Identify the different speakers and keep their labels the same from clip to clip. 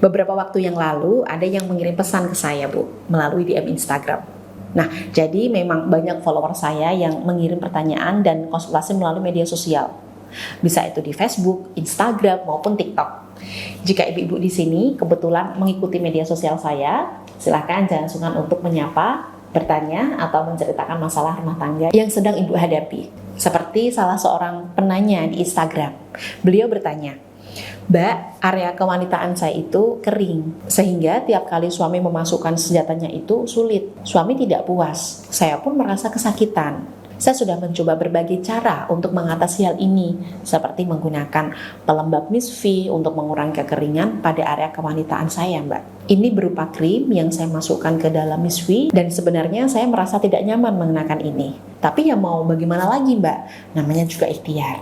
Speaker 1: Beberapa waktu yang lalu ada yang mengirim pesan ke saya, Bu, melalui DM Instagram. Nah, jadi memang banyak follower saya yang mengirim pertanyaan dan konsultasi melalui media sosial. Bisa itu di Facebook, Instagram, maupun TikTok. Jika ibu-ibu di sini kebetulan mengikuti media sosial saya, silakan jangan sungkan untuk menyapa, bertanya, atau menceritakan masalah rumah tangga yang sedang ibu hadapi. Seperti salah seorang penanya di Instagram. Beliau bertanya, "Mbak, area kewanitaan saya itu kering, sehingga tiap kali suami memasukkan senjatanya itu sulit. Suami tidak puas, saya pun merasa kesakitan. Saya sudah mencoba berbagai cara untuk mengatasi hal ini, seperti menggunakan pelembab misfi untuk mengurangi kekeringan pada area kewanitaan saya, Mbak. Ini berupa krim yang saya masukkan ke dalam misfi, dan sebenarnya saya merasa tidak nyaman mengenakan ini. Tapi ya mau bagaimana lagi, Mbak? Namanya juga ikhtiar."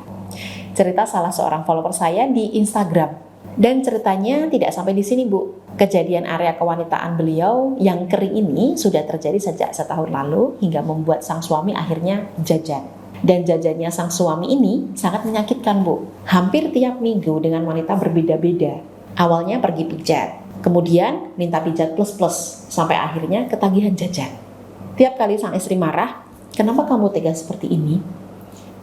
Speaker 1: Cerita salah seorang follower saya di Instagram. Dan ceritanya tidak sampai di sini, Bu. Kejadian area kewanitaan beliau yang kering ini sudah terjadi sejak setahun lalu hingga membuat sang suami akhirnya jajan. Dan jajannya sang suami ini sangat menyakitkan, Bu. Hampir tiap minggu dengan wanita berbeda-beda. Awalnya pergi pijat, kemudian minta pijat plus-plus, sampai akhirnya ketagihan jajan. Tiap kali sang istri marah, "Kenapa kamu tega seperti ini?"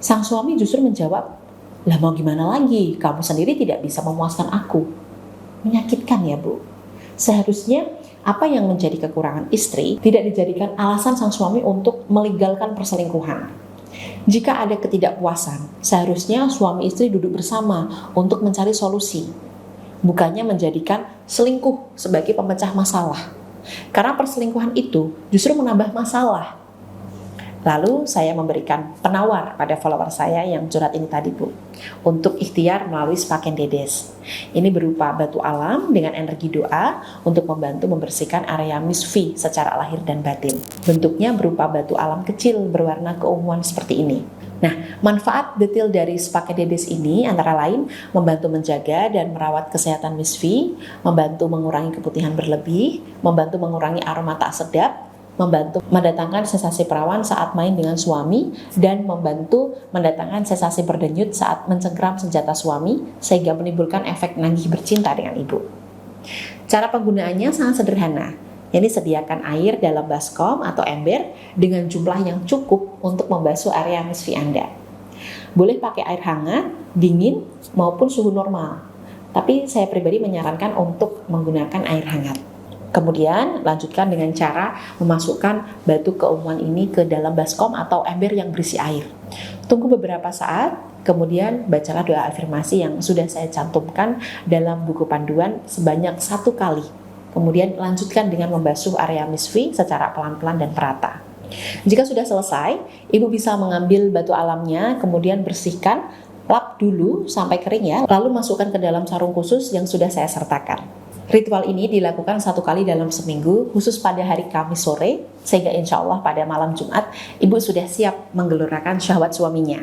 Speaker 1: Sang suami justru menjawab, "Lah mau gimana lagi, kamu sendiri tidak bisa memuaskan aku." Menyakitkan ya, Bu. Seharusnya apa yang menjadi kekurangan istri tidak dijadikan alasan sang suami untuk melegalkan perselingkuhan. Jika ada ketidakpuasan, seharusnya suami istri duduk bersama untuk mencari solusi, bukannya menjadikan selingkuh sebagai pemecah masalah. Karena perselingkuhan itu justru menambah masalah. Lalu saya memberikan penawar pada follower saya yang curhat ini tadi, Bu, untuk ikhtiar melalui Spaken Dedes. Ini berupa batu alam dengan energi doa untuk membantu membersihkan area misfi secara lahir dan batin. Bentuknya berupa batu alam kecil berwarna keunguan seperti ini. Nah, manfaat detail dari Spaken Dedes ini antara lain membantu menjaga dan merawat kesehatan misfi, membantu mengurangi keputihan berlebih, membantu mengurangi aroma tak sedap, membantu mendatangkan sensasi perawan saat main dengan suami, dan membantu mendatangkan sensasi berdenyut saat mencengkram senjata suami sehingga menimbulkan efek nagih bercinta dengan ibu. Cara penggunaannya sangat sederhana. Ini sediakan air dalam baskom atau ember dengan jumlah yang cukup untuk membasuh area misfi Anda. Boleh pakai air hangat, dingin, maupun suhu normal. Tapi saya pribadi menyarankan untuk menggunakan air hangat. Kemudian lanjutkan dengan cara memasukkan batu keunguan ini ke dalam baskom atau ember yang berisi air. Tunggu beberapa saat, kemudian bacalah doa afirmasi yang sudah saya cantumkan dalam buku panduan sebanyak 1 kali. Kemudian lanjutkan dengan membasuh area misfi secara pelan-pelan dan merata. Jika sudah selesai, ibu bisa mengambil batu alamnya, kemudian bersihkan, lap dulu sampai kering ya, lalu masukkan ke dalam sarung khusus yang sudah saya sertakan. Ritual ini dilakukan 1 kali dalam seminggu, khusus pada hari Kamis sore, sehingga insya Allah pada malam Jumat, ibu sudah siap menggelurakan syahwat suaminya.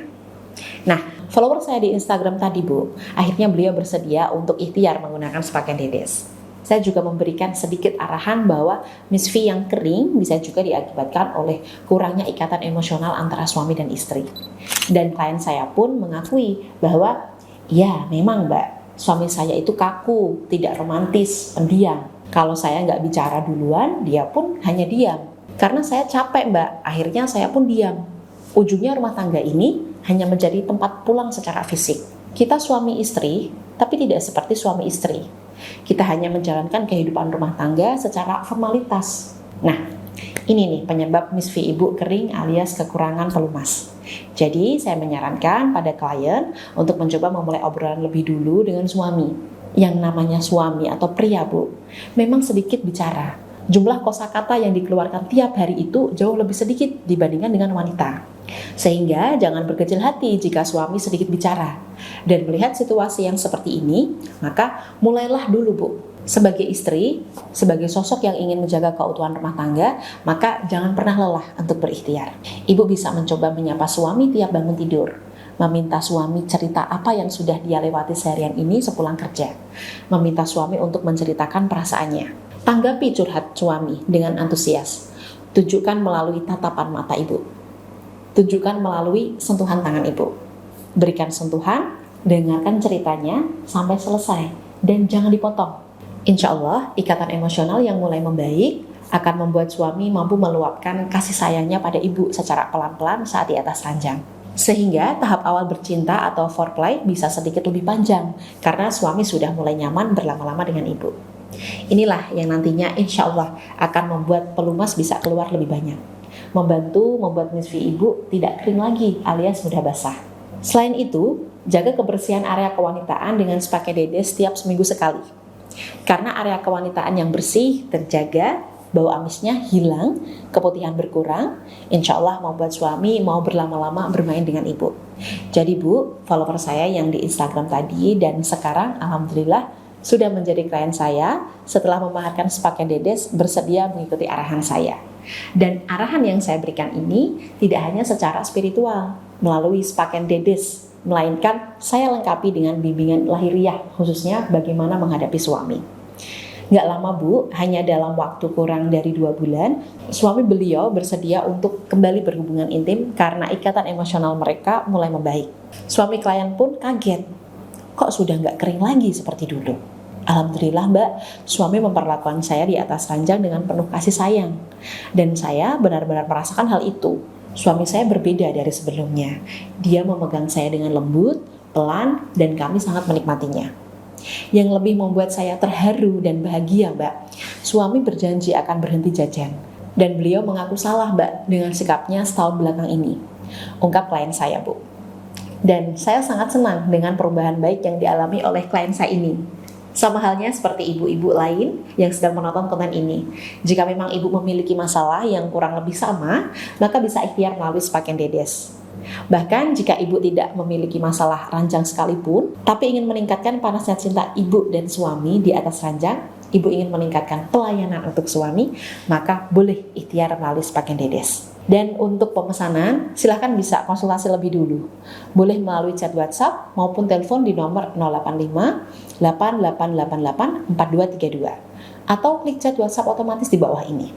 Speaker 1: Nah, follower saya di Instagram tadi, Bu, akhirnya beliau bersedia untuk ikhtiar menggunakan Spaken Dedes. Saya juga memberikan sedikit arahan bahwa misfi yang kering bisa juga diakibatkan oleh kurangnya ikatan emosional antara suami dan istri. Dan klien saya pun mengakui bahwa, ya memang, Mbak, suami saya itu kaku, tidak romantis, pendiam. Kalau saya nggak bicara duluan, dia pun hanya diam. Karena saya capek, Mbak, akhirnya saya pun diam. Ujungnya rumah tangga ini hanya menjadi tempat pulang secara fisik. Kita suami istri, tapi tidak seperti suami istri. Kita hanya menjalankan kehidupan rumah tangga secara formalitas. Nah, ini nih penyebab misfi ibu kering alias kekurangan pelumas. Jadi saya menyarankan pada klien untuk mencoba memulai obrolan lebih dulu dengan suami. Yang namanya suami atau pria, Bu, memang sedikit bicara. Jumlah kosakata yang dikeluarkan tiap hari itu jauh lebih sedikit dibandingkan dengan wanita. Sehingga jangan berkecil hati jika suami sedikit bicara. Dan melihat situasi yang seperti ini, maka mulailah dulu, Bu. Sebagai istri, sebagai sosok yang ingin menjaga keutuhan rumah tangga, maka jangan pernah lelah untuk berikhtiar. Ibu bisa mencoba menyapa suami tiap bangun tidur, meminta suami cerita apa yang sudah dia lewati seharian ini sepulang kerja, meminta suami untuk menceritakan perasaannya. Tanggapi curhat suami dengan antusias. Tunjukkan melalui tatapan mata ibu. Tunjukkan melalui sentuhan tangan ibu. Berikan sentuhan, dengarkan ceritanya sampai selesai, dan jangan dipotong. Insya Allah, ikatan emosional yang mulai membaik akan membuat suami mampu meluapkan kasih sayangnya pada ibu secara pelan-pelan saat di atas ranjang. Sehingga tahap awal bercinta atau foreplay bisa sedikit lebih panjang karena suami sudah mulai nyaman berlama-lama dengan ibu. Inilah yang nantinya insya Allah akan membuat pelumas bisa keluar lebih banyak. Membantu membuat misfi ibu tidak kering lagi alias mudah basah. Selain itu, jaga kebersihan area kewanitaan dengan pakai dede setiap seminggu sekali. Karena area kewanitaan yang bersih, terjaga, bau amisnya hilang, keputihan berkurang, insya Allah membuat suami mau berlama-lama bermain dengan ibu. Jadi Bu, follower saya yang di Instagram tadi dan sekarang Alhamdulillah sudah menjadi klien saya setelah memaharkan sepaket dedes bersedia mengikuti arahan saya. Dan arahan yang saya berikan ini tidak hanya secara spiritual melalui sepaket dedes, melainkan saya lengkapi dengan bimbingan lahiriah khususnya bagaimana menghadapi suami. Gak lama Bu, hanya dalam waktu kurang dari 2 bulan, suami beliau bersedia untuk kembali berhubungan intim karena ikatan emosional mereka mulai membaik. Suami klien pun kaget, kok sudah gak kering lagi seperti dulu. Alhamdulillah Mbak, suami memperlakukan saya di atas ranjang dengan penuh kasih sayang. Dan saya benar-benar merasakan hal itu. Suami saya berbeda dari sebelumnya. Dia memegang saya dengan lembut, pelan, dan kami sangat menikmatinya. Yang lebih membuat saya terharu dan bahagia, Mbak, suami berjanji akan berhenti jajan. Dan beliau mengaku salah, Mbak, dengan sikapnya setahun belakang ini. Ungkap klien saya, Bu. Dan saya sangat senang dengan perubahan baik yang dialami oleh klien saya ini. Sama halnya seperti ibu-ibu lain yang sedang menonton konten ini. Jika memang ibu memiliki masalah yang kurang lebih sama, maka bisa ikhtiar melalui sepaket dedes. Bahkan jika ibu tidak memiliki masalah ranjang sekalipun, tapi ingin meningkatkan panasnya cinta ibu dan suami di atas ranjang, ibu ingin meningkatkan pelayanan untuk suami, maka boleh ikhtiar melalui sepaket dedes. Dan untuk pemesanan, silahkan bisa konsultasi lebih dulu. Boleh melalui chat WhatsApp maupun telepon di nomor 085 8888 4232 atau klik chat WhatsApp otomatis di bawah ini.